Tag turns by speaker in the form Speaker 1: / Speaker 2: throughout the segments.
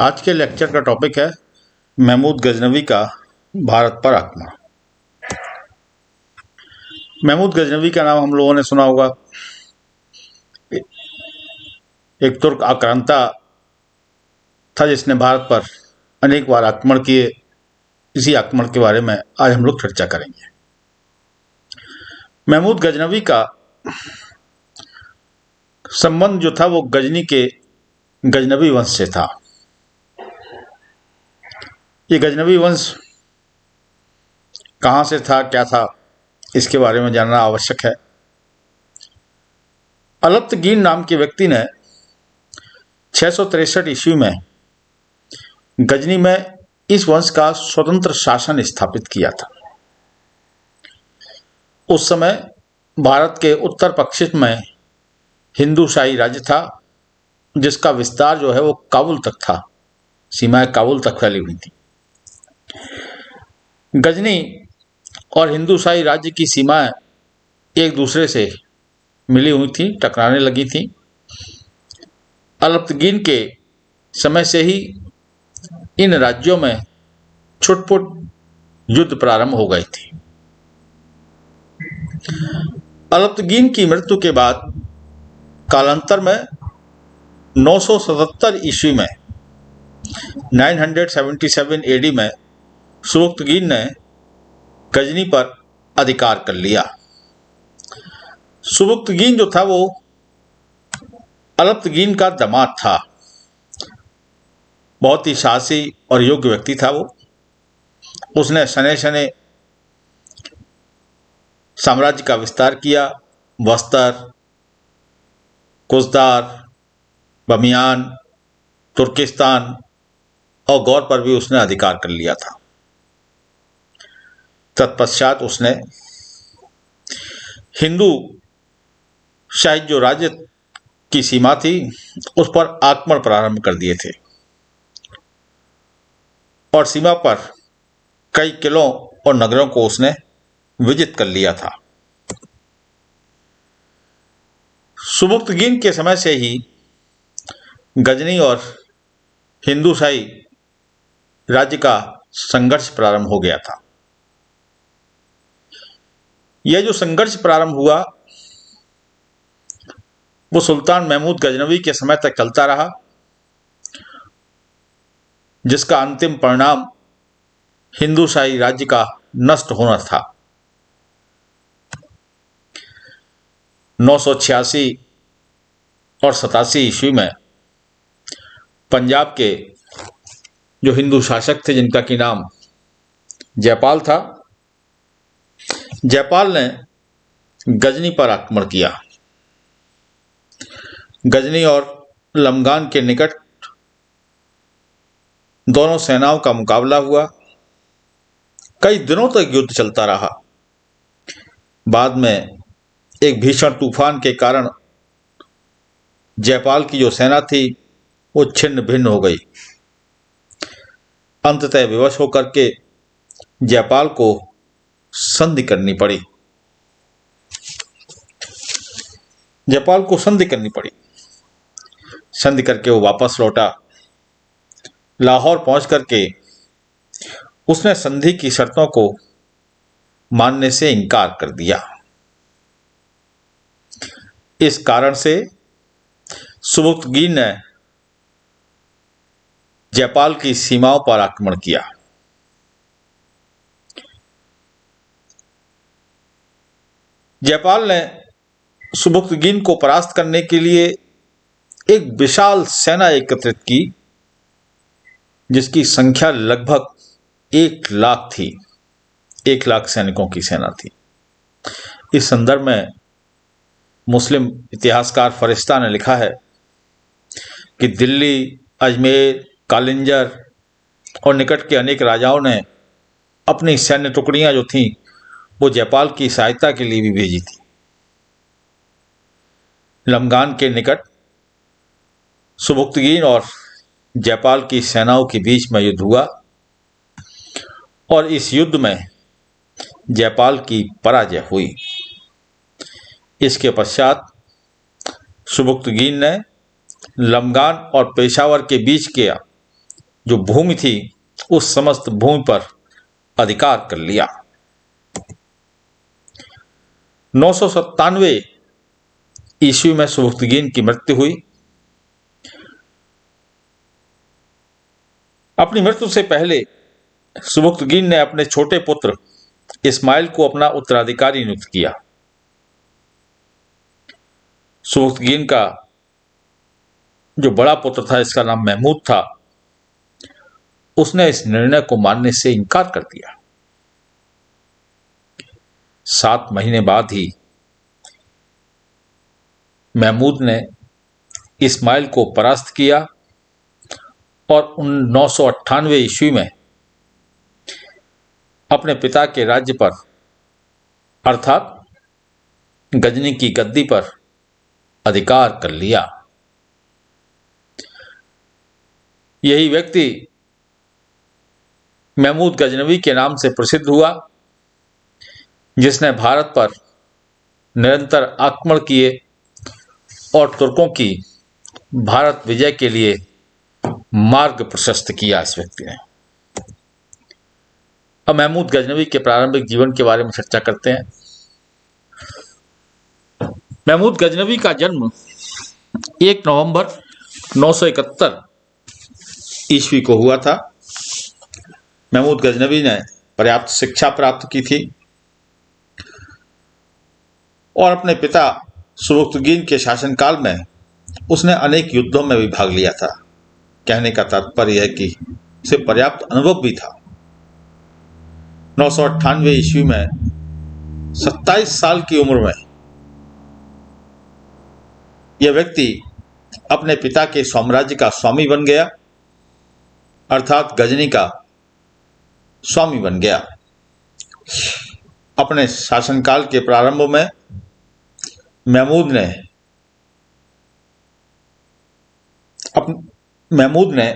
Speaker 1: आज के लेक्चर का टॉपिक है महमूद गजनवी का भारत पर आक्रमण। महमूद गजनवी का नाम हम लोगों ने सुना होगा। एक तुर्क आक्रांता था जिसने भारत पर अनेक बार आक्रमण किए। इसी आक्रमण के बारे में आज हम लोग चर्चा करेंगे। महमूद गजनवी का संबंध जो था वो गजनी के गजनवी वंश से था। ये गजनवी वंश कहाँ से था, क्या था, इसके बारे में जानना आवश्यक है। अलब्तगीन नाम के व्यक्ति ने 663 ईस्वी में गजनी में इस वंश का स्वतंत्र शासन स्थापित किया था। उस समय भारत के उत्तर पश्चिम में हिंदू शाही राज्य था, जिसका विस्तार जो है वो काबुल तक था, सीमाएं काबुल तक फैली हुई थी। गजनी और हिंदू शाही राज्य की सीमाएं एक दूसरे से मिली हुई थी, टकराने लगी थी। अलब्तगीन के समय से ही इन राज्यों में छुटपुट युद्ध प्रारंभ हो गई थी। अलब्तगीन की मृत्यु के बाद कालांतर में 977 ईस्वी में 977 एडी में सुबुक्तगीन ने गजनी पर अधिकार कर लिया। सुबुक्तगीन जो था वो अलब्तगीन का दामाद था। बहुत ही साहसी और योग्य व्यक्ति था वो। उसने शनै शनै साम्राज्य का विस्तार किया। बस्तर, कुसदार, बमियान, तुर्किस्तान और गौर पर भी उसने अधिकार कर लिया था। तत्पश्चात उसने हिंदू शाही जो राज्य की सीमा थी उस पर आक्रमण प्रारंभ कर दिए थे और सीमा पर कई किलों और नगरों को उसने विजित कर लिया था। सुबुक्तगीन के समय से ही गजनी और हिंदू शाही राज्य का संघर्ष प्रारंभ हो गया था। यह जो संघर्ष प्रारंभ हुआ वो सुल्तान महमूद गजनवी के समय तक चलता रहा, जिसका अंतिम परिणाम हिंदू शाही राज्य का नष्ट होना था। 986 और 87 ईस्वी में पंजाब के जो हिंदू शासक थे, जिनका की नाम जयपाल था, जयपाल ने गजनी पर आक्रमण किया। गजनी और लमगान के निकट दोनों सेनाओं का मुकाबला हुआ। कई दिनों तक युद्ध चलता रहा। बाद में एक भीषण तूफान के कारण जयपाल की जो सेना थी वो छिन्न भिन्न हो गई। अंततः विवश होकर के जयपाल को संधि करनी पड़ी। जयपाल को संधि करनी पड़ी। संधि करके वो वापस लौटा। लाहौर पहुंच करके उसने संधि की शर्तों को मानने से इनकार कर दिया। इस कारण से सुबुक्तगीन ने जयपाल की सीमाओं पर आक्रमण किया। जयपाल ने सुबुक्तगीन को परास्त करने के लिए एक विशाल सेना एकत्रित की, जिसकी संख्या लगभग 1 लाख थी। 1 लाख सैनिकों की सेना थी। इस संदर्भ में मुस्लिम इतिहासकार फरिश्ता ने लिखा है कि दिल्ली, अजमेर, कालिंजर और निकट के अनेक राजाओं ने अपनी सैन्य टुकड़ियां जो थीं वो जयपाल की सहायता के लिए भी भेजी थी। लमगान के निकट सुबुक्तगीन और जयपाल की सेनाओं के बीच में युद्ध हुआ और इस युद्ध में जयपाल की पराजय हुई। इसके पश्चात सुबुक्तगीन ने लमगान और पेशावर के बीच किया जो भूमि थी उस समस्त भूमि पर अधिकार कर लिया। 997 ईस्वी में सुबुक्तगीन की मृत्यु हुई। अपनी मृत्यु से पहले सुबुक्तगीन ने अपने छोटे पुत्र इस्माइल को अपना उत्तराधिकारी नियुक्त किया। सुबुक्तगीन का जो बड़ा पुत्र था, इसका नाम महमूद था, उसने इस निर्णय को मानने से इनकार कर दिया। 7 महीने बाद ही महमूद ने इस्माइल को परास्त किया और 998 ईस्वी में अपने पिता के राज्य पर अर्थात गजनी की गद्दी पर अधिकार कर लिया। यही व्यक्ति महमूद गजनवी के नाम से प्रसिद्ध हुआ, जिसने भारत पर निरंतर आक्रमण किए और तुर्कों की भारत विजय के लिए मार्ग प्रशस्त किया इस व्यक्ति ने। अब महमूद गजनवी के प्रारंभिक जीवन के बारे में चर्चा करते हैं। महमूद गजनवी का जन्म 1 नवंबर 971 ईस्वी को हुआ था। महमूद गजनवी ने पर्याप्त शिक्षा प्राप्त की थी और अपने पिता सुबुक्तगीन के शासनकाल में उसने अनेक युद्धों में भी भाग लिया था। कहने का तात्पर्य है कि उसे पर्याप्त अनुभव भी था। 998 ईस्वी में 27 साल की उम्र में यह व्यक्ति अपने पिता के साम्राज्य का स्वामी बन गया, अर्थात गजनी का स्वामी बन गया। अपने शासनकाल के प्रारंभ में महमूद ने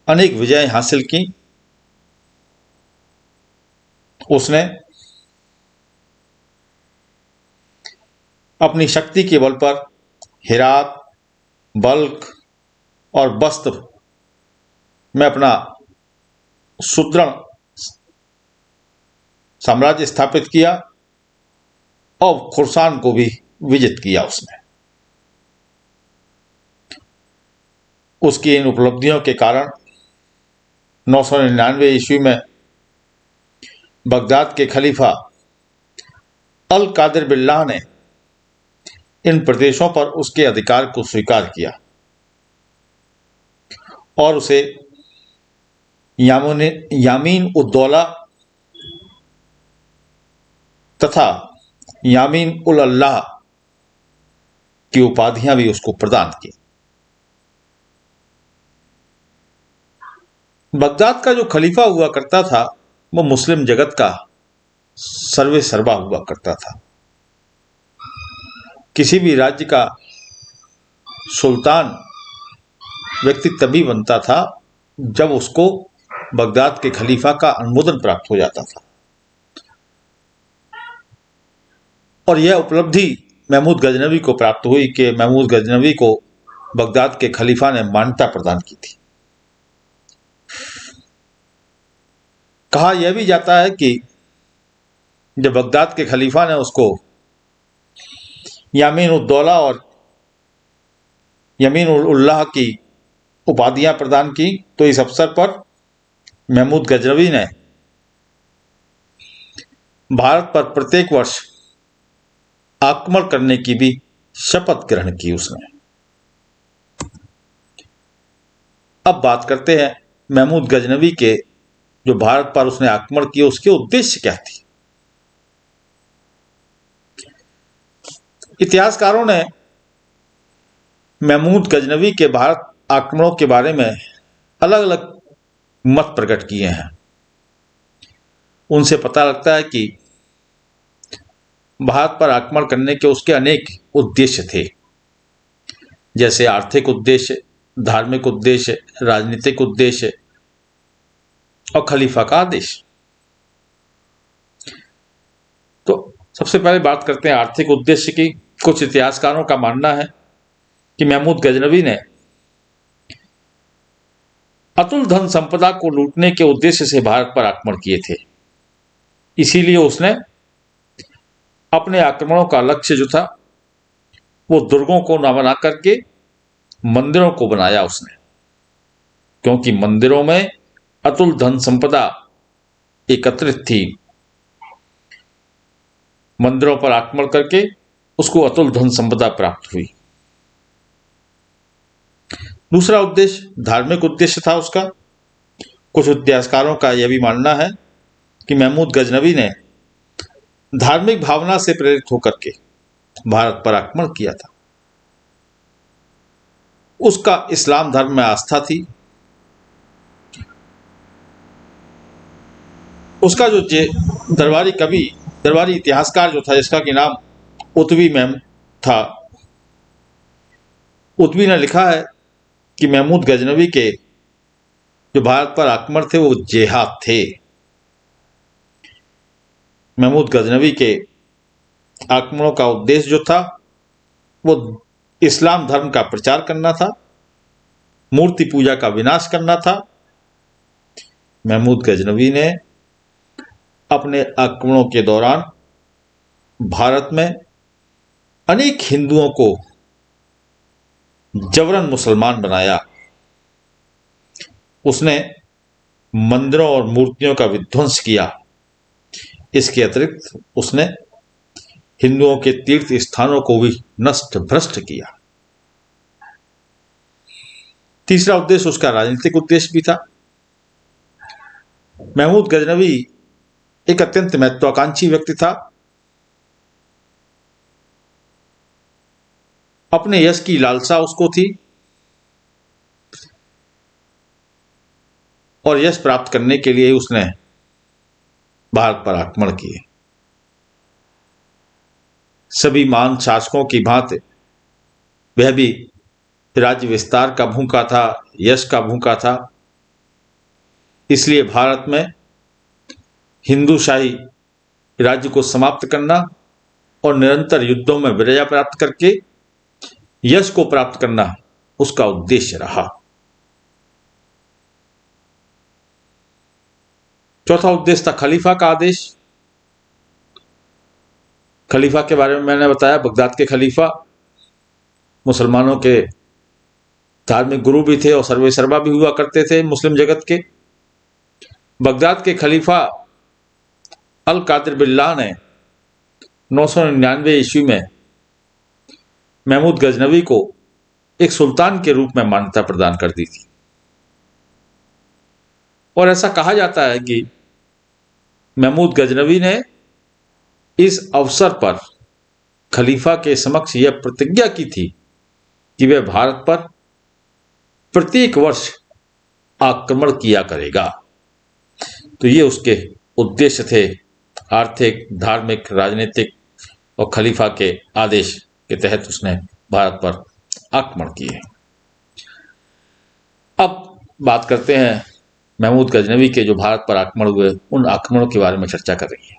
Speaker 1: अनेक विजय हासिल की। उसने अपनी शक्ति के बल पर हेरात, बल्ख और बस्त में अपना सुदृढ़ साम्राज्य स्थापित किया और खुरसान को भी विजित किया। उसने उसकी इन उपलब्धियों के कारण 999 ईस्वी में बगदाद के खलीफा अल कादिर बिल्लाह ने इन प्रदेशों पर उसके अधिकार को स्वीकार किया और उसे यामीन उद्दौला तथा यामीन उल अल्लाह की उपाधियां भी उसको प्रदान की। बगदाद का जो खलीफा हुआ करता था वो मुस्लिम जगत का सर्वे सर्वा हुआ करता था। किसी भी राज्य का सुल्तान व्यक्ति तभी बनता था जब उसको बगदाद के खलीफा का अनुमोदन प्राप्त हो जाता था। और यह उपलब्धि महमूद गजनवी को प्राप्त हुई कि महमूद गजनवी को बगदाद के खलीफा ने मान्यता प्रदान की थी। कहा यह भी जाता है कि जब बगदाद के खलीफा ने उसको यामीन उद्दौला और यमीन उल्लाह की उपाधियां प्रदान की तो इस अवसर पर महमूद गजनवी ने भारत पर प्रत्येक वर्ष आक्रमण करने की भी शपथ ग्रहण की उसने। अब बात करते हैं महमूद गजनवी के जो भारत पर उसने आक्रमण किया उसके उद्देश्य क्या थे। इतिहासकारों ने महमूद गजनवी के भारत आक्रमणों के बारे में अलग अलग मत प्रकट किए हैं। उनसे पता लगता है कि भारत पर आक्रमण करने के उसके अनेक उद्देश्य थे, जैसे आर्थिक उद्देश्य, धार्मिक उद्देश्य, राजनीतिक उद्देश्य और खलीफा का आदेश। तो सबसे पहले बात करते हैं आर्थिक उद्देश्य की। कुछ इतिहासकारों का मानना है कि महमूद गजनवी ने अतुल धन संपदा को लूटने के उद्देश्य से भारत पर आक्रमण किए थे। इसीलिए उसने अपने आक्रमणों का लक्ष्य जो था वो दुर्गों को न बना करके मंदिरों को बनाया उसने, क्योंकि मंदिरों में अतुल धन संपदा एकत्रित थी। मंदिरों पर आक्रमण करके उसको अतुल धन संपदा प्राप्त हुई। दूसरा उद्देश्य धार्मिक उद्देश्य था उसका। कुछ इतिहासकारों का यह भी मानना है कि महमूद गजनवी ने धार्मिक भावना से प्रेरित होकर के भारत पर आक्रमण किया था। उसका इस्लाम धर्म में आस्था थी। उसका जो दरबारी कवि, दरबारी इतिहासकार जो था, जिसका कि नाम उतवी था, उतवी ने लिखा है कि महमूद गजनवी के जो भारत पर आक्रमण थे वो जेहाद थे। महमूद गजनवी के आक्रमणों का उद्देश्य जो था वो इस्लाम धर्म का प्रचार करना था, मूर्ति पूजा का विनाश करना था। महमूद गजनवी ने अपने आक्रमणों के दौरान भारत में अनेक हिंदुओं को जबरन मुसलमान बनाया। उसने मंदिरों और मूर्तियों का विध्वंस किया। इसके अतिरिक्त उसने हिंदुओं के तीर्थ स्थानों को भी नष्ट भ्रष्ट किया। तीसरा उद्देश्य उसका राजनीतिक उद्देश्य भी था। महमूद गजनवी एक अत्यंत महत्वाकांक्षी व्यक्ति था। अपने यश की लालसा उसको थी और यश प्राप्त करने के लिए उसने भारत पर आक्रमण किए। सभी महान शासकों की भांति वह भी राज्य विस्तार का भूखा था, यश का भूखा था। इसलिए भारत में हिंदूशाही राज्य को समाप्त करना और निरंतर युद्धों में विजय प्राप्त करके यश को प्राप्त करना उसका उद्देश्य रहा। चौथा उद्देश्य था खलीफा का आदेश। खलीफा के बारे में मैंने बताया, बगदाद के खलीफा मुसलमानों के धार्मिक गुरु भी थे और सर्वे सर्वा भी हुआ करते थे मुस्लिम जगत के। बगदाद के खलीफा अल कादिर बिल्लाह ने 999 ईस्वी में महमूद गजनवी को एक सुल्तान के रूप में मान्यता प्रदान कर दी थी। और ऐसा कहा जाता है कि महमूद गजनवी ने इस अवसर पर खलीफा के समक्ष यह प्रतिज्ञा की थी कि वह भारत पर प्रत्येक वर्ष आक्रमण किया करेगा। तो ये उसके उद्देश्य थे, आर्थिक, धार्मिक, राजनीतिक, और खलीफा के आदेश के तहत उसने भारत पर आक्रमण किए। अब बात करते हैं महमूद गजनवी के जो भारत पर आक्रमण हुए उन आक्रमणों के बारे में चर्चा कर रही है।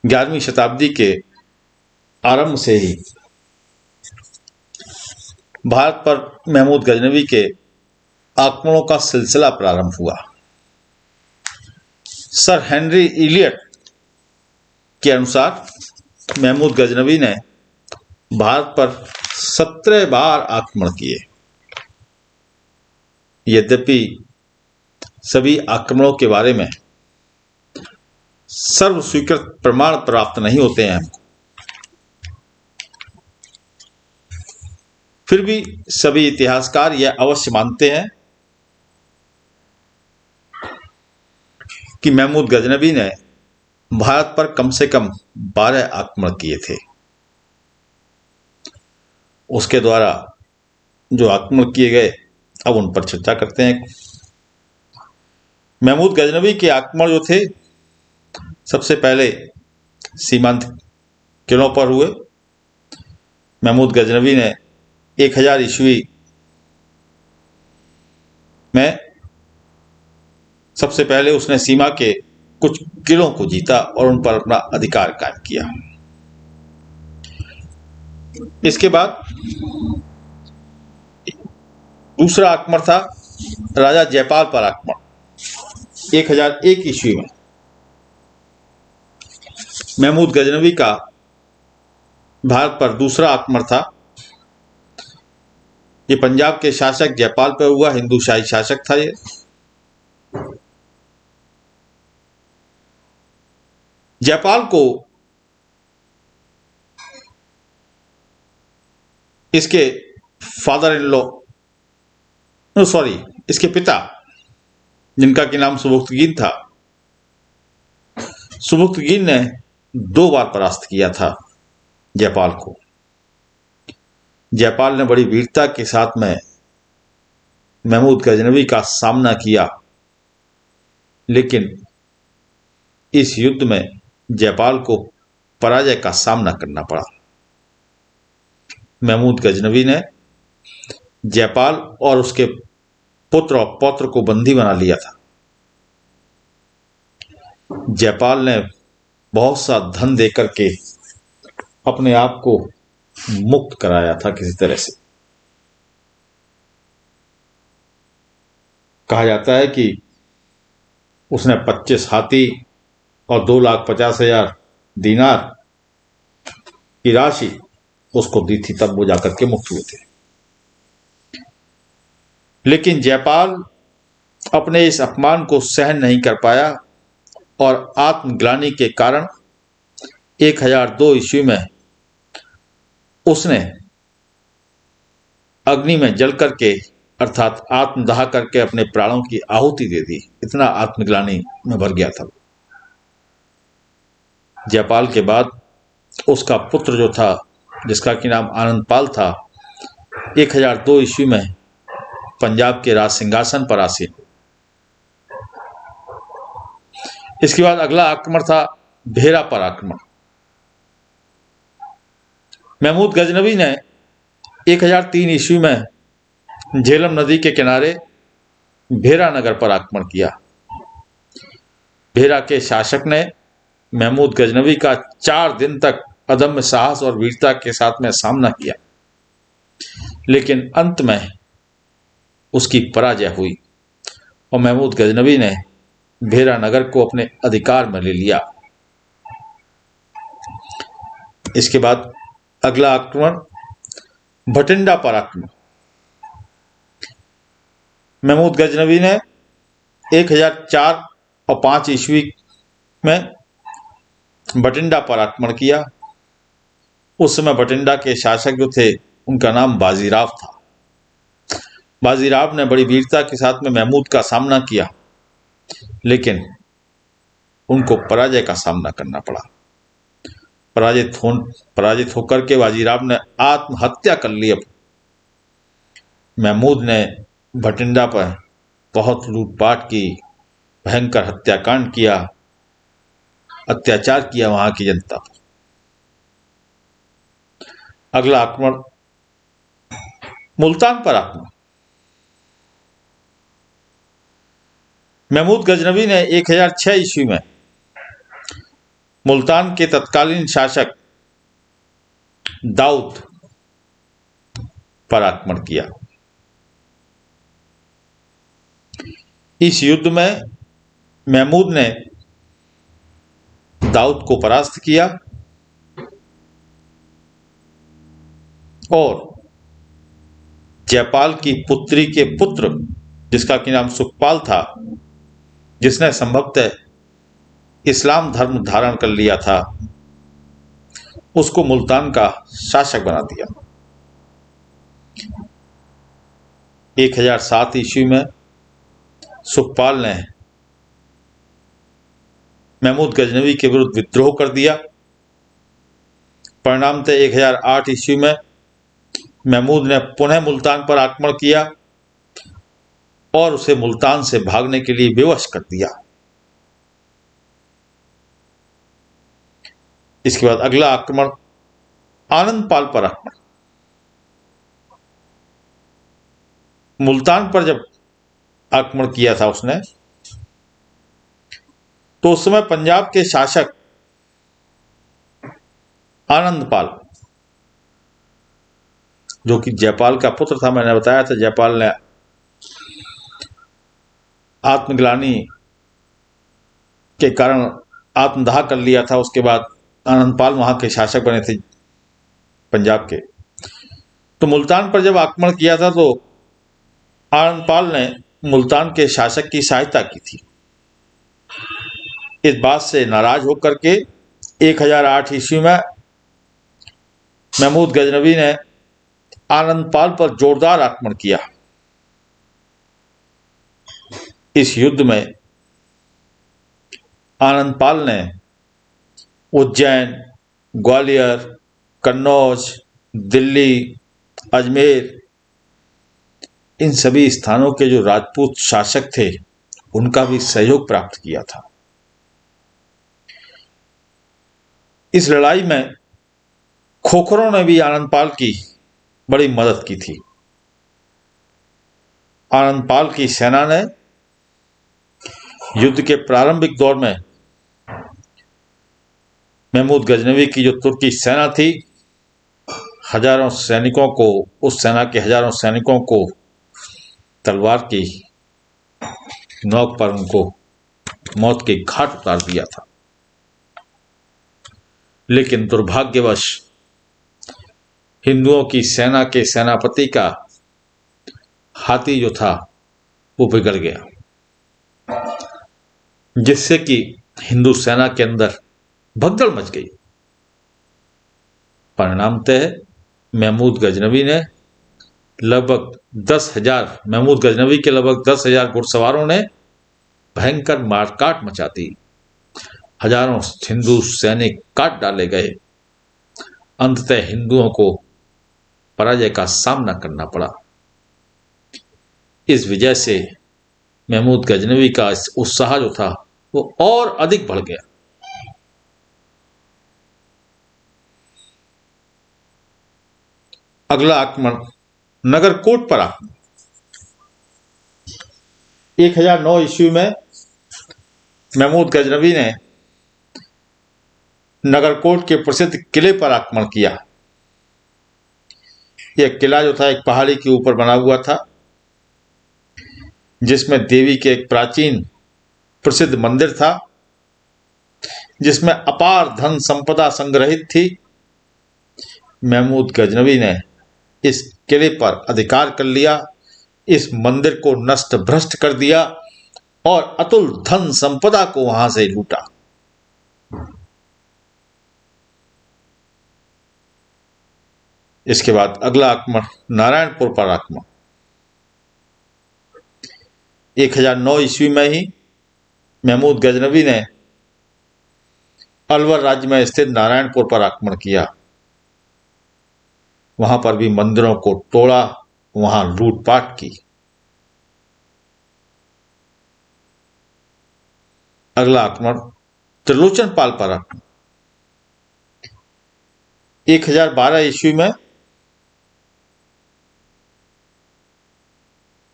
Speaker 1: 11वीं शताब्दी के आरंभ से ही भारत पर महमूद गजनवी के आक्रमणों का सिलसिला प्रारंभ हुआ। सर हेनरी इलियट के अनुसार महमूद गजनवी ने भारत पर 17 बार आक्रमण किए। यद्यपि सभी आक्रमणों के बारे में सर्वस्वीकृत प्रमाण प्राप्त नहीं होते हैं, फिर भी सभी इतिहासकार यह अवश्य मानते हैं कि महमूद गजनवी ने भारत पर कम से कम 12 आक्रमण किए थे। उसके द्वारा जो आक्रमण किए गए अब उन पर चर्चा करते हैं। महमूद गजनवी के आक्रमण जो थे सबसे पहले सीमांत किलों पर हुए। महमूद गजनवी ने 1000 ईस्वी में सबसे पहले उसने सीमा के कुछ किलों को जीता और उन पर अपना अधिकार कायम किया। इसके बाद दूसरा आक्रमण था राजा जयपाल पर आक्रमण 1001 ईस्वी में। महमूद गजनवी का भारत पर दूसरा आक्रमण था। ये पंजाब के शासक जयपाल पर हुआ, हिंदू शाही शासक था ये। जयपाल को इसके फादर इन लॉ इसके पिता, जिनका कि नाम सुबुक्तगीन था, सुबुक्तगीन ने 2 बार परास्त किया था जयपाल को। जयपाल ने बड़ी वीरता के साथ में महमूद गजनवी का सामना किया, लेकिन इस युद्ध में जयपाल को पराजय का सामना करना पड़ा। महमूद गजनवी ने जयपाल और उसके पुत्र और पौत्र को बंदी बना लिया था। जयपाल ने बहुत सा धन देकर के अपने आप को मुक्त कराया था किसी तरह से। कहा जाता है कि उसने 25 हाथी और 2,50,000 दीनार की राशि उसको दी थी, तब वो जाकर के मुक्त हुए थे। लेकिन जयपाल अपने इस अपमान को सहन नहीं कर पाया और आत्मग्लानि के कारण 1002 ईस्वी में उसने अग्नि में जल करके अर्थात आत्मदाह करके अपने प्राणों की आहुति दे दी। इतना आत्मग्लानि में भर गया था। जयपाल के बाद उसका पुत्र जो था, जिसका कि नाम आनंदपाल था, 1002 ईस्वी में पंजाब के राज सिंहासन पर आसीन। इसके बाद अगला आक्रमण था भेरा पर आक्रमण। महमूद गजनवी ने 1003 ईस्वी में झेलम नदी के किनारे भेरा नगर पर आक्रमण किया। भेरा के शासक ने महमूद गजनवी का 4 दिन तक अदम्य साहस और वीरता के साथ में सामना किया, लेकिन अंत में उसकी पराजय हुई और महमूद गजनवी ने भेरा नगर को अपने अधिकार में ले लिया। इसके बाद अगला आक्रमण भटिंडा पर आक्रमण। महमूद गजनवी ने 1004 और 5 ईस्वी में भटिंडा पर आक्रमण किया। उस समय भटिंडा के शासक जो थे, उनका नाम बाजीराव था। बाजीराव ने बड़ी वीरता के साथ में महमूद का सामना किया, लेकिन उनको पराजय का सामना करना पड़ा। पराजित होकर के बाजीराव ने आत्महत्या कर ली। महमूद ने भटिंडा पर बहुत लूटपाट की, भयंकर हत्याकांड किया, अत्याचार किया वहां की जनता पर। अगला आक्रमण मुल्तान पर आक्रमण। महमूद गजनवी ने 1006 ईस्वी में मुल्तान के तत्कालीन शासक दाऊद पर आक्रमण किया। इस युद्ध में महमूद ने दाऊद को परास्त किया और जयपाल की पुत्री के पुत्र, जिसका कि नाम सुखपाल था, जिसने संभवतः इस्लाम धर्म धारण कर लिया था, उसको मुल्तान का शासक बना दिया। 1007 ईस्वी में सुखपाल ने महमूद गजनवी के विरुद्ध विद्रोह कर दिया। परिणामतः 1008 ईस्वी में महमूद ने पुनः मुल्तान पर आक्रमण किया और उसे मुल्तान से भागने के लिए विवश कर दिया। इसके बाद अगला आक्रमण आनंदपाल पर आक्रमण। मुल्तान पर जब आक्रमण किया था उसने, तो उस समय पंजाब के शासक आनंदपाल, जो कि जयपाल का पुत्र था, मैंने बताया था जयपाल ने आत्मग्लानि के कारण आत्मदाह कर लिया था। उसके बाद आनंदपाल वहां के शासक बने थे पंजाब के। तो मुल्तान पर जब आक्रमण किया था तो आनंदपाल ने मुल्तान के शासक की सहायता की थी। इस बात से नाराज होकर के 1008 ईस्वी में महमूद गजनवी ने आनंदपाल पर जोरदार आक्रमण किया। इस युद्ध में आनंदपाल ने उज्जैन, ग्वालियर, कन्नौज, दिल्ली, अजमेर, इन सभी स्थानों के जो राजपूत शासक थे उनका भी सहयोग प्राप्त किया था। इस लड़ाई में खोखरों ने भी आनंदपाल की बड़ी मदद की थी। आनंदपाल की सेना ने युद्ध के प्रारंभिक दौर में महमूद गजनवी की जो तुर्की सेना थी, हजारों सैनिकों को, उस सेना के हजारों सैनिकों को तलवार की नोक पर उनको मौत के घाट उतार दिया था। लेकिन दुर्भाग्यवश हिंदुओं की सेना के सेनापति का हाथी जो था वो बिगड़ गया, जिससे कि हिंदू सेना के अंदर भगदड़ मच गई। परिणामतः महमूद गजनवी के लगभग 10,000 घुड़सवारों ने भयंकर मारकाट मचा दी। हजारों हिंदू सैनिक काट डाले गए। अंततः हिंदुओं को पराजय का सामना करना पड़ा। इस वजह से महमूद गजनवी का उत्साह जो था वो और अधिक बढ़ गया। अगला आक्रमण नगरकोट पर आक्रमण। 1009 ईस्वी में महमूद गजनवी ने नगरकोट के प्रसिद्ध किले पर आक्रमण किया। यह किला जो था एक पहाड़ी के ऊपर बना हुआ था, जिसमें देवी के एक प्राचीन प्रसिद्ध मंदिर था, जिसमें अपार धन संपदा संग्रहित थी। महमूद गजनवी ने इस किले पर अधिकार कर लिया, इस मंदिर को नष्ट भ्रष्ट कर दिया और अतुल धन संपदा को वहां से लूटा। इसके बाद अगला आक्रमण नारायणपुर पर आक्रमण। 1009 ईस्वी में ही महमूद गजनवी ने अलवर राज्य में स्थित नारायणपुर पर आक्रमण किया। वहां पर भी मंदिरों को तोड़ा, वहां लूटपाट की। अगला आक्रमण त्रिलोचन पाल पर आक्रमण। 1012 ईस्वी में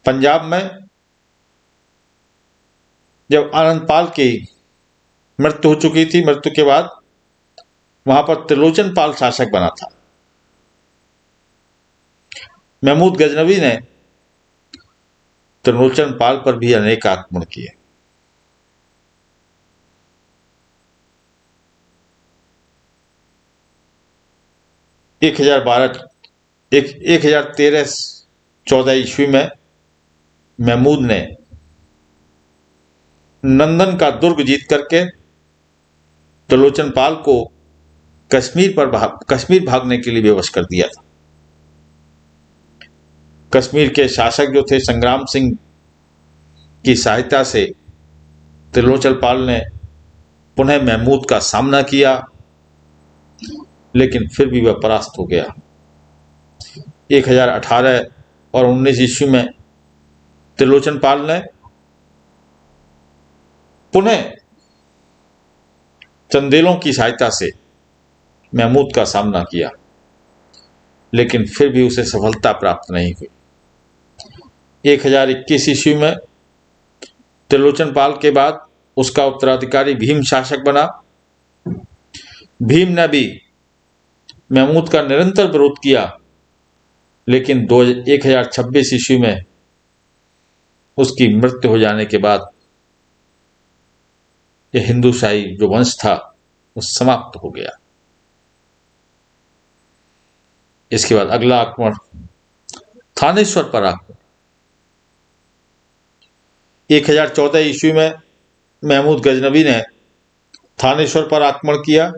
Speaker 1: पंजाब में जब आनंदपाल की मृत्यु हो चुकी थी, मृत्यु के बाद वहां पर त्रिलोचन पाल शासक बना था। महमूद गजनवी ने त्रिलोचन पाल पर भी अनेक आक्रमण किए। एक 1013-14 ईस्वी में महमूद ने नंदन का दुर्ग जीत करके त्रिलोचन पाल को कश्मीर भागने के लिए विवश कर दिया था। कश्मीर के शासक जो थे संग्राम सिंह की सहायता से त्रिलोचन पाल ने पुनः महमूद का सामना किया, लेकिन फिर भी वह परास्त हो गया। 1018 और 19 ईस्वी में त्रिलोचन पाल ने पुनः चंदेलों की सहायता से महमूद का सामना किया, लेकिन फिर भी उसे सफलता प्राप्त नहीं हुई। 1021 ईस्वी में त्रिलोचन पाल के बाद उसका उत्तराधिकारी भीम शासक बना। भीम ने भी महमूद का निरंतर विरोध किया, लेकिन 1026 ईस्वी में उसकी मृत्यु हो जाने के बाद यह हिंदूशाही जो वंश था वो समाप्त हो गया। इसके बाद अगला आक्रमण थानेश्वर पर आक्रमण। 1014 ईस्वी में महमूद गजनवी ने थानेश्वर पर आक्रमण किया।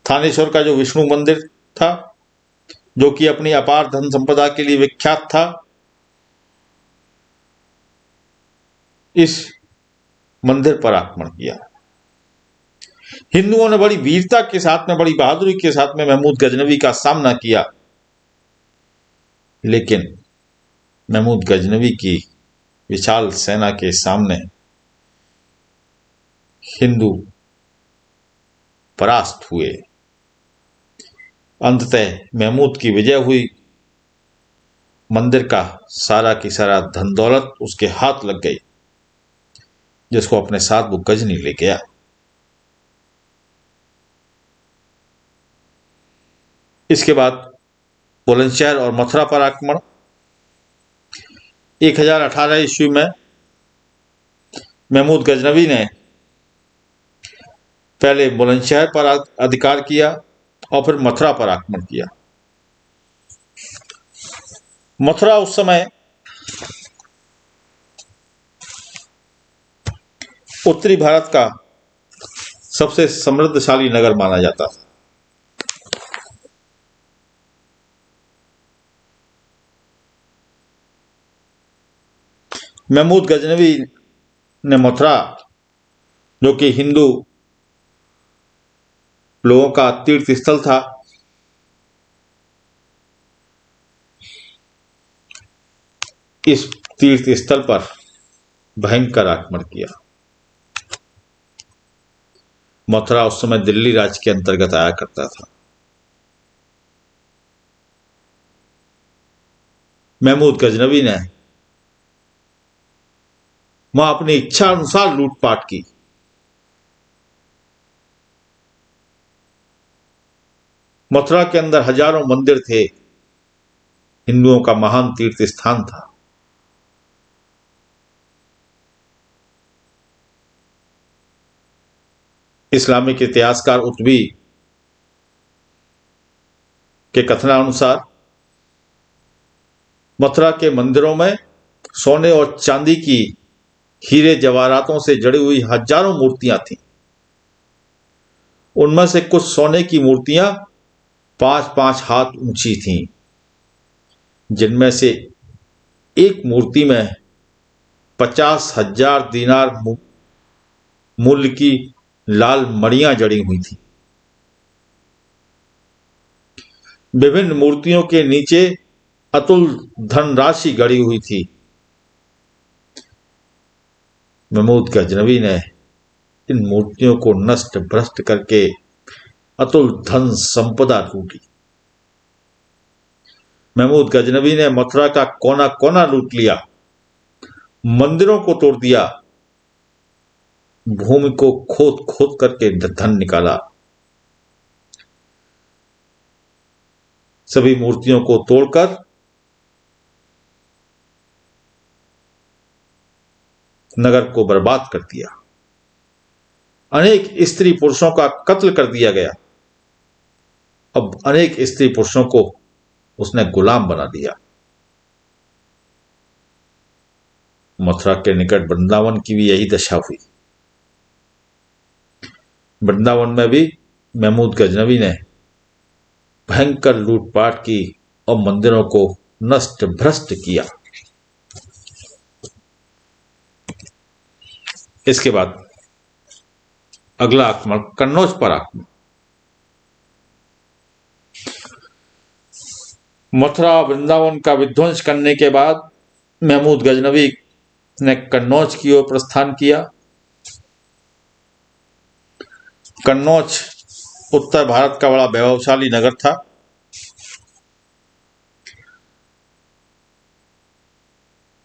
Speaker 1: थानेश्वर का जो विष्णु मंदिर था, जो कि अपनी अपार धन संपदा के लिए विख्यात था, इस मंदिर पर आक्रमण किया। हिंदुओं ने बड़ी वीरता के साथ में, बड़ी बहादुरी के साथ में महमूद गजनवी का सामना किया, लेकिन महमूद गजनवी की विशाल सेना के सामने हिंदू परास्त हुए। अंततः महमूद की विजय हुई। मंदिर का सारा की सारा धन दौलत उसके हाथ लग गई, जिसको अपने साथ वो गजनी ले गया। इसके बाद बुलंदशहर और मथुरा पर आक्रमण। 1018 ईस्वी में महमूद गजनवी ने पहले बुलंदशहर पर अधिकार किया और फिर मथुरा पर आक्रमण किया। मथुरा उस समय उत्तरी भारत का सबसे समृद्धशाली नगर माना जाता था। महमूद गजनवी ने मथुरा, जो कि हिंदू लोगों का तीर्थ स्थल था, इस तीर्थ स्थल पर भयंकर आक्रमण किया। मथुरा उस समय दिल्ली राज्य के अंतर्गत आया करता था। महमूद गजनवी ने वहां अपनी इच्छा अनुसार लूटपाट की। मथुरा के अंदर हजारों मंदिर थे, हिंदुओं का महान तीर्थ स्थान था। इस्लामिक इतिहासकार उतबी के कथनानुसार मथुरा के मंदिरों में सोने और चांदी की, हीरे जवाहरातों से जड़ी हुई हजारों मूर्तियां थीं। उनमें से कुछ सोने की मूर्तियां 5-5 हाथ ऊंची थीं, जिनमें से एक मूर्ति में 50,000 दीनार मूल्य की लाल मणियां जड़ी हुई थी। विभिन्न मूर्तियों के नीचे अतुल धनराशि गड़ी हुई थी। महमूद गजनवी ने इन मूर्तियों को नष्ट भ्रष्ट करके अतुल धन संपदा लूटी। महमूद गजनवी ने मथुरा का कोना कोना लूट लिया, मंदिरों को तोड़ दिया, भूमि को खोद खोद करके धन निकाला। सभी मूर्तियों को तोड़कर नगर को बर्बाद कर दिया। अनेक स्त्री पुरुषों का कत्ल कर दिया गया। अब अनेक स्त्री पुरुषों को उसने गुलाम बना दिया। मथुरा के निकट वृंदावन की भी यही दशा हुई। वृंदावन में भी महमूद गजनवी ने भयंकर लूटपाट की और मंदिरों को नष्ट भ्रष्ट किया। इसके बाद अगला आक्रमण कन्नौज पर आक्रमण। मथुरा वृंदावन का विध्वंस करने के बाद महमूद गजनवी ने कन्नौज की ओर प्रस्थान किया। कन्नौज उत्तर भारत का बड़ा वैभवशाली नगर था।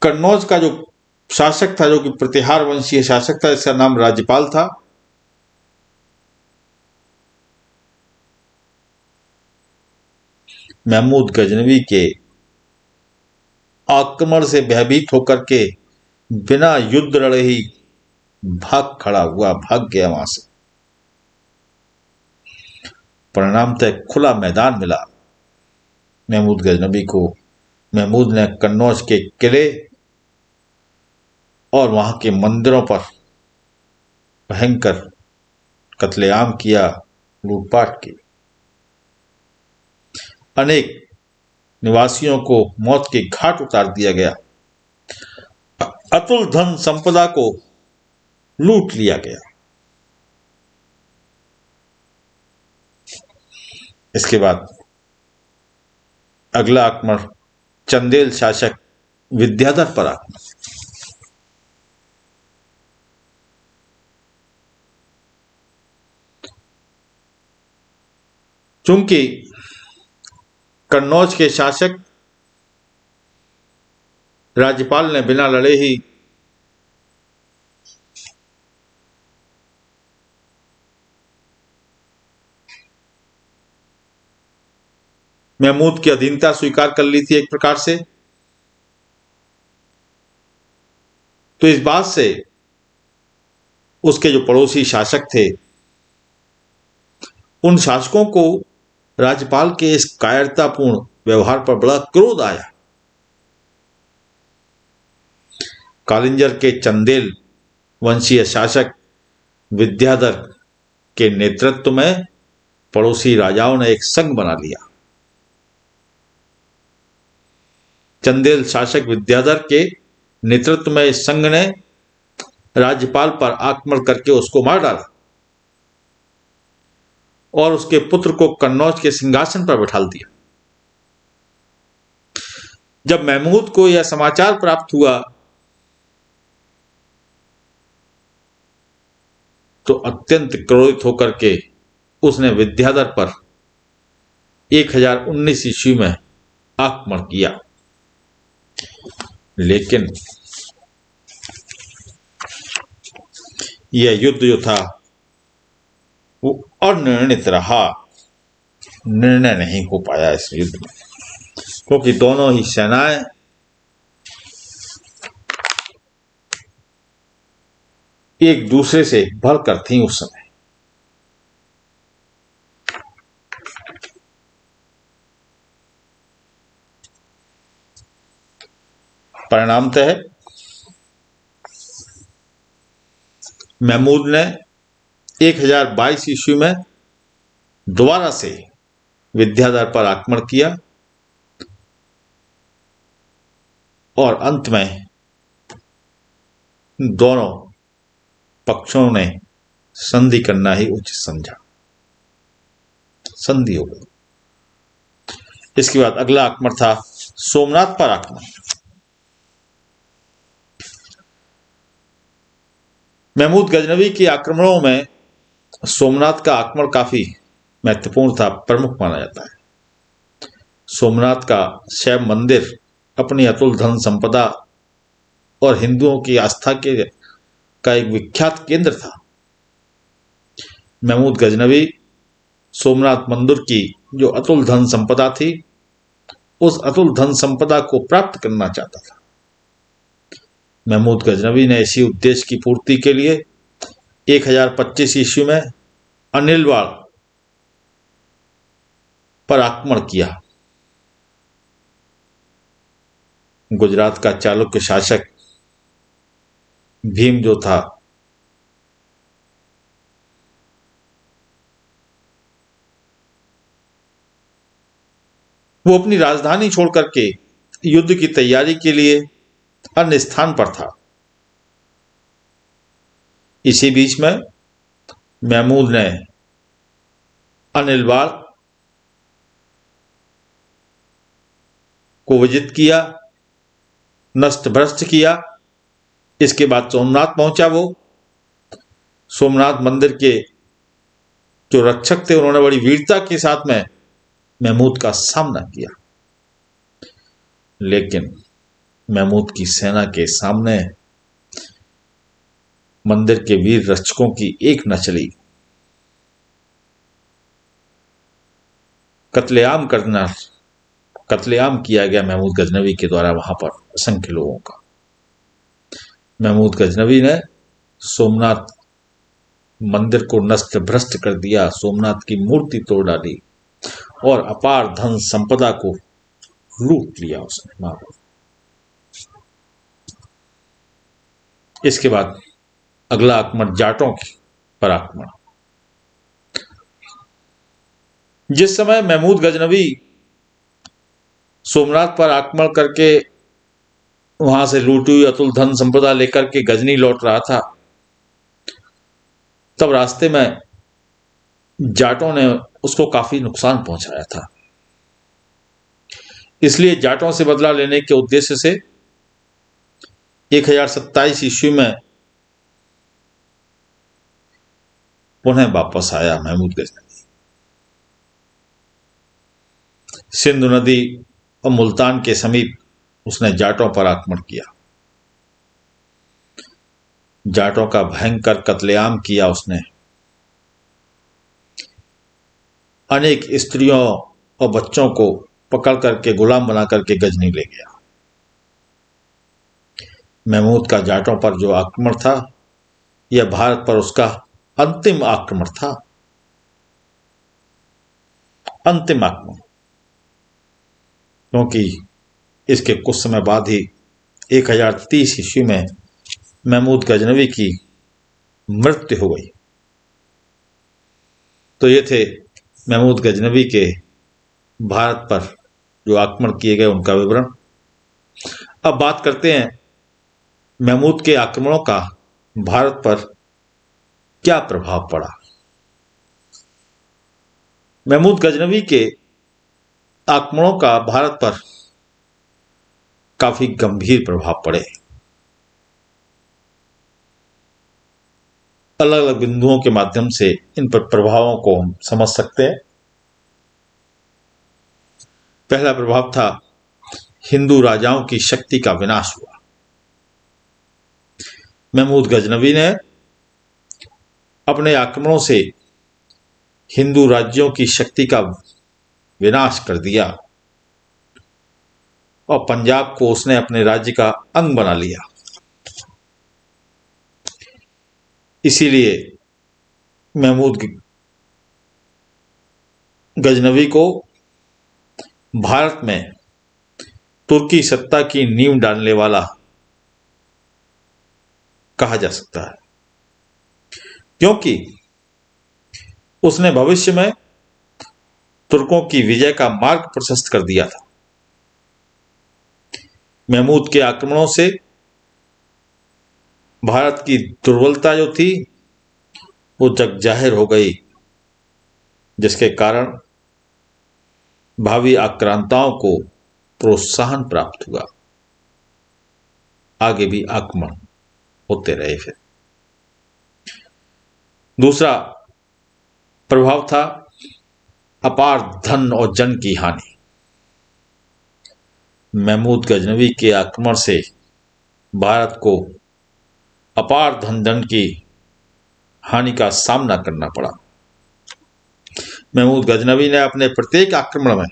Speaker 1: कन्नौज का जो शासक था, जो कि प्रतिहार वंशीय शासक था, इसका नाम राज्यपाल था। महमूद गजनवी के आक्रमण से भयभीत होकर के बिना युद्ध लड़े ही भाग खड़ा हुआ, भाग गया वहां से। परिणामतः खुला मैदान मिला महमूद गजनबी को। महमूद ने कन्नौज के किले और वहां के मंदिरों पर भयंकर कत्लेआम किया, लूटपाट की। अनेक निवासियों को मौत के घाट उतार दिया गया। अतुल धन संपदा को लूट लिया गया। इसके बाद अगला आक्रमण चंदेल शासक विद्याधर पर आक्रमण। चूंकि कन्नौज के शासक राज्यपाल ने बिना लड़े ही महमूद की अधीनता स्वीकार कर ली थी एक प्रकार से, तो इस बात से उसके जो पड़ोसी शासक थे, उन शासकों को राज्यपाल के इस कायरतापूर्ण व्यवहार पर बड़ा क्रोध आया। कालिंजर के चंदेल वंशीय शासक विद्याधर के नेतृत्व में पड़ोसी राजाओं ने एक संघ बना लिया। चंदेल शासक विद्याधर के नेतृत्व में इस संघ ने राज्यपाल पर आक्रमण करके उसको मार डाला और उसके पुत्र को कन्नौज के सिंहासन पर बैठा दिया। जब महमूद को यह समाचार प्राप्त हुआ तो अत्यंत क्रोधित होकर के उसने विद्याधर पर 1019 ईस्वी में आक्रमण किया। लेकिन यह युद्ध जो था वो अनिर्णित रहा, निर्णय नहीं हो पाया इस युद्ध में, क्योंकि दोनों ही सेनाएं एक दूसरे से बढ़कर थीं उस समय। परिणामतः महमूद ने 1022 ईस्वी में दोबारा से विद्याधर पर आक्रमण किया और अंत में दोनों पक्षों ने संधि करना ही उचित समझा। संधि हो गई। इसके बाद अगला आक्रमण था सोमनाथ पर आक्रमण। महमूद गजनवी के आक्रमणों में सोमनाथ का आक्रमण काफी महत्वपूर्ण था, प्रमुख माना जाता है। सोमनाथ का शैव मंदिर अपनी अतुल धन संपदा और हिंदुओं की आस्था के का एक विख्यात केंद्र था। महमूद गजनवी सोमनाथ मंदिर की जो अतुल धन संपदा थी, उस अतुल धन संपदा को प्राप्त करना चाहता था। महमूद गजनवी ने इसी उद्देश्य की पूर्ति के लिए 1025 ईस्वी में अनिलवाड़ पर आक्रमण किया। गुजरात का चालुक्य शासक भीम जो था, वो अपनी राजधानी छोड़कर के युद्ध की तैयारी के लिए अन्य स्थान पर था। इसी बीच में महमूद ने अनिलवाड़ को विजित किया, नष्ट भ्रष्ट किया। इसके बाद सोमनाथ पहुंचा। वो सोमनाथ मंदिर के जो रक्षक थे, उन्होंने बड़ी वीरता के साथ में महमूद का सामना किया, लेकिन महमूद की सेना के सामने मंदिर के वीर रक्षकों की एक न चली। कत्लेआम करना कत्लेआम किया गया महमूद गजनवी के द्वारा वहां पर असंख्य लोगों का। महमूद गजनवी ने सोमनाथ मंदिर को नष्ट भ्रष्ट कर दिया, सोमनाथ की मूर्ति तोड़ डाली और अपार धन संपदा को लूट लिया उसने वहां पर। इसके बाद अगला आक्रमण जाटों पर आक्रमण। जिस समय महमूद गजनवी सोमनाथ पर आक्रमण करके वहां से लूटी हुई अतुल धन संपदा लेकर के गजनी लौट रहा था, तब रास्ते में जाटों ने उसको काफी नुकसान पहुंचाया था। इसलिए जाटों से बदला लेने के उद्देश्य से 1027 ईस्वी में पुनः वापस आया महमूद गजनवी। सिंधु नदी और मुल्तान के समीप उसने जाटों पर आक्रमण किया, जाटों का भयंकर कत्लेआम किया उसने। अनेक स्त्रियों और बच्चों को पकड़ करके गुलाम बना करके गजनी ले गया। महमूद का जाटों पर जो आक्रमण था, यह भारत पर उसका अंतिम आक्रमण था, अंतिम आक्रमण। क्योंकि इसके कुछ समय बाद ही 1030 ईस्वी में महमूद गजनवी की मृत्यु हो गई। तो ये थे महमूद गजनवी के भारत पर जो आक्रमण किए गए उनका विवरण। अब बात करते हैं महमूद के आक्रमणों का भारत पर क्या प्रभाव पड़ा। महमूद गजनवी के आक्रमणों का भारत पर काफी गंभीर प्रभाव पड़े। अलग अलग बिंदुओं के माध्यम से इन पर प्रभावों को हम समझ सकते हैं। पहला प्रभाव था हिंदू राजाओं की शक्ति का विनाश हुआ। महमूद गजनवी ने अपने आक्रमणों से हिंदू राज्यों की शक्ति का विनाश कर दिया और पंजाब को उसने अपने राज्य का अंग बना लिया। इसीलिए महमूद गजनवी को भारत में तुर्की सत्ता की नींव डालने वाला कहा जा सकता है, क्योंकि उसने भविष्य में तुर्कों की विजय का मार्ग प्रशस्त कर दिया था। महमूद के आक्रमणों से भारत की दुर्बलता जो थी वो जग जाहिर हो गई, जिसके कारण भावी आक्रांताओं को प्रोत्साहन प्राप्त हुआ। आगे भी आक्रमण होते रहे। फिर दूसरा प्रभाव था अपार धन और जन की हानि। महमूद गजनवी के आक्रमण से भारत को अपार धन जन की हानि का सामना करना पड़ा। महमूद गजनवी ने अपने प्रत्येक आक्रमण में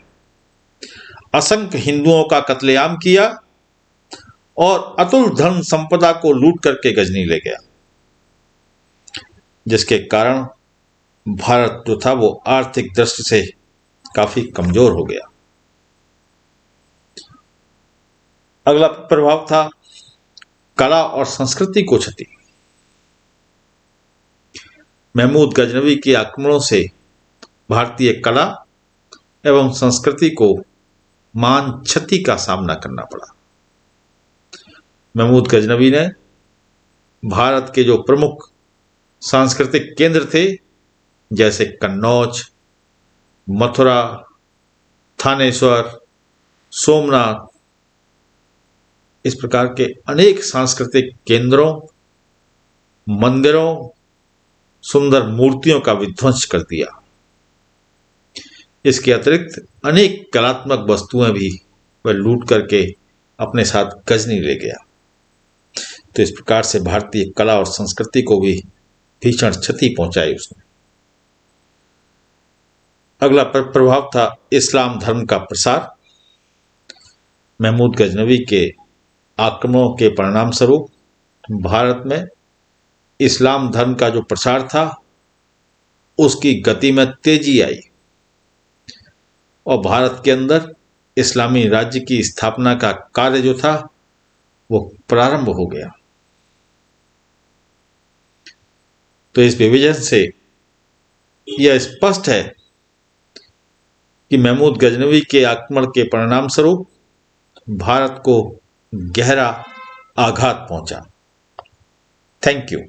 Speaker 1: असंख्य हिंदुओं का कत्लेआम किया और अतुल धन संपदा को लूट करके गजनी ले गया, जिसके कारण भारत जो था वो आर्थिक दृष्टि से काफी कमजोर हो गया। अगला प्रभाव था कला और संस्कृति को क्षति। महमूद गजनवी के आक्रमणों से भारतीय कला एवं संस्कृति को मान क्षति का सामना करना पड़ा। महमूद गजनवी ने भारत के जो प्रमुख सांस्कृतिक केंद्र थे, जैसे कन्नौज, मथुरा, थानेश्वर, सोमनाथ, इस प्रकार के अनेक सांस्कृतिक केंद्रों, मंदिरों, सुंदर मूर्तियों का विध्वंस कर दिया। इसके अतिरिक्त अनेक कलात्मक वस्तुएं भी वह लूट करके अपने साथ गजनी ले गया। तो इस प्रकार से भारतीय कला और संस्कृति को भी भीषण क्षति पहुंचाई उसने। अगला प्रभाव था इस्लाम धर्म का प्रसार। महमूद गजनवी के आक्रमणों के परिणाम स्वरूप भारत में इस्लाम धर्म का जो प्रसार था उसकी गति में तेजी आई और भारत के अंदर इस्लामी राज्य की स्थापना का कार्य जो था वो प्रारंभ हो गया। तो इस विभाजन से यह स्पष्ट है कि महमूद गजनवी के आक्रमण के परिणाम स्वरूप भारत को गहरा आघात पहुंचा। Thank you.